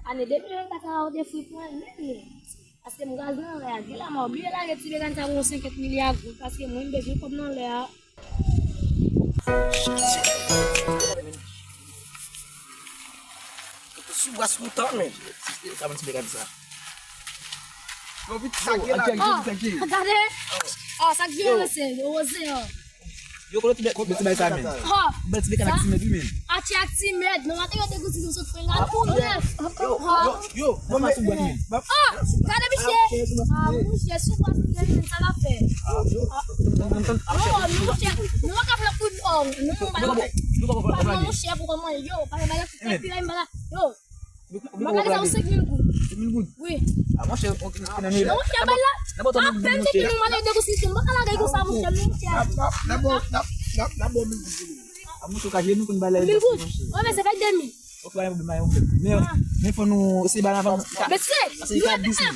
Ane depuis le kata de fui pour parce que mon gaz non là, il a m'a oublié là que tu veux quand ça 50 milliards parce que moi me besoin comme non là. Suba suta men. Kamu sebekan sa. Vou vir aqui lá. Cadê? Ó, ça que vient c'est osé ó. Yo kalau tidak kau betul sa men. Ó, Betul sebekan ak simet men. a ti actimed, não até eu tenho que se franga tudo, né? Yo, vou masuk buat men. Ah, cadê biche? Ah, biche, suba assim, ça l'a fait. Nonton Non, não acaba com o não, não, não chef pour comment yo, para bala puis là bala. Yo. Makali sa usik minggu. Minggu. Oui. Ah, moi je kena ni. Non, chef bala. Nabo to Ah, pente que não mala de kusisi, makala ga ko sa mo chef chef. Nabo minggu. Kamu suka jenu kun balai. Minggu. Oh, mais c'est pas demi. O que vai me mais mais foi no se bana va. Mais c'est. Tout à fait.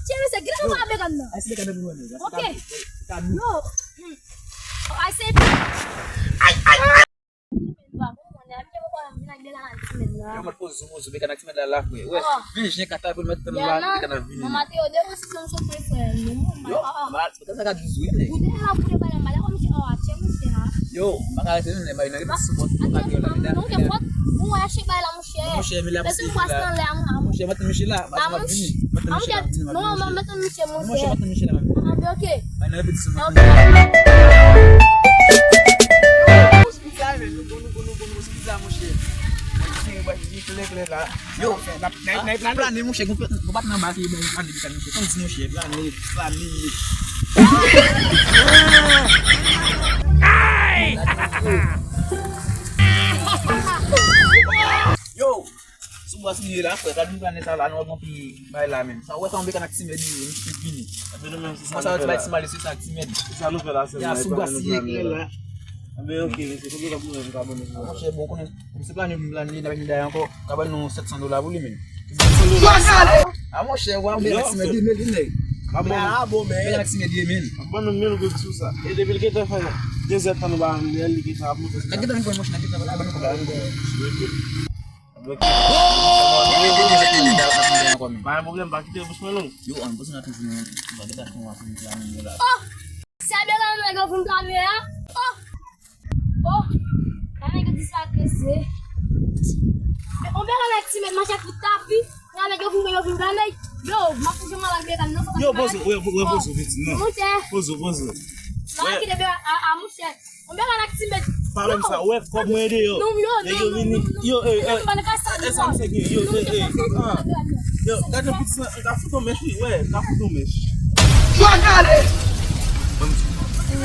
Tiens, c'est grave ma began. Ai se kada dulu ni. OK. Kadu. No. I say ai. Yo mat pos zumo zube kana simet la laf we. We, vini je kata pour mettre Ya, la kana vini. mama te ode o sistema so prefer. Yo, mal, betul sa kadu zuile. Ude ha pure bala mala ko mi o ache mi se ha. Yo, maka se ne mai na kita support ka ke la vida. Non ke pot, mo ya shi bala mo she. Mo she mi la. Laisse moi sans le am. Mo she mat mi shila, mat vini. Mat mi shila. Non, mama met mi she mo Mo she mat se. mi shila. Ah, be OK. Mai na bit support. Yo, na plan ni mo she gubat na basi ba andi kan mo kon mo she plan ni. Yo, semua sendiri lah. Tadi kan salah anu mau pi baila men. Sa wesa mbeka na kisime di ni. Masa tu baik semali sisa kisime. Salu pela se. Ya suba si kela. Ambe okay, c'est que vous avez pas bonne. Mo she boko ne. Se plan ni na ni da yanko kabal no $700 buli men. Mo she wa mbeka na kisime di men. Abo men. Mbeka na kisime di men. Bon mil go susa. E de bilke ta fa. Desert tan ba ni ali ki ta mo. Na kita ni ko mo na kita ba ko ba. Ba problem ba kita bus melong. Yo on bus na tu ni ba kita ko wa ni plan ni la. Oh, sabe lá no negócio com câmera? Oh, kana que disfarcer. On verra avec si mais macha qui tapi. Na negócio com câmera. Yo, mas tu chama lá beca não. Yo, bozo, we bozo vite. Non. Monte. Bozo. Não que deve a mulher. On verra avec si mais. Parle ça, ouais, comme moi aider yo. Yo, essa me segue. Yo, gade pizza, ga futo meshi, ouais, ga futo meshi.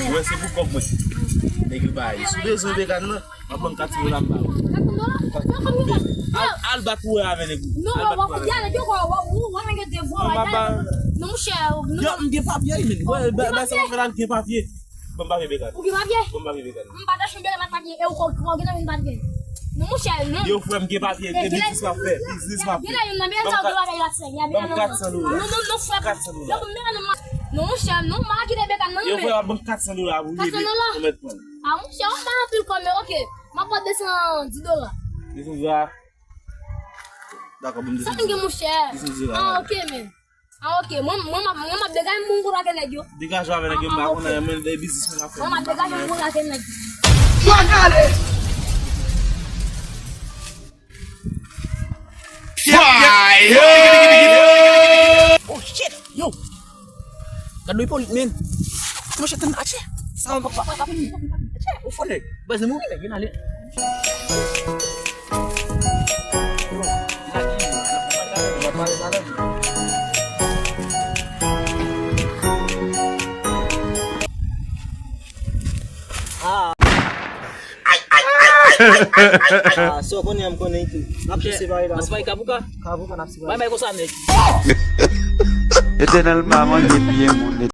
Ouais, c'est pour comme moi. Negi bayi. Sude zobe kan abon kati wala mba. Al batu ave negu. Non, wa diana jo ko wa nga devoir. Non cher. Yo, m'ge papier men. Ouais, ba ça va faire un papier. Bomba bekan. O que vai ver? Bomba bekan. Mbada shumbe ma papier eu ko gina min badge. Non cher, non. Yo frère m'ge papier, business va faire. Business va Gina yuna me ta do la ya sen. Ya be non. Non frère. Non cher, non ma ki de bekan non. Yo frère bon $400 vous lui mettre point. Ah mon cher, on va plus comme OK. Ma pas $210. $200. D'accord, bon Ça que mon cher. Ah OK mais. Ah OK, moi bega mungu ra kene jo. Dégage avec les gars, on a même des business à faire. Mama bega mungu ra kene jo. Oh shit. Yo. Kadoi polit men. Mo she tan ache. Sama pak. Ache, ufon deh. Bas nemu lagi nali. So kau ni amko na itu. Nafsi sebagai dah. Mas baik kabuka. Kabu kan nafsi. Bye bye ko sana. Eternal mama,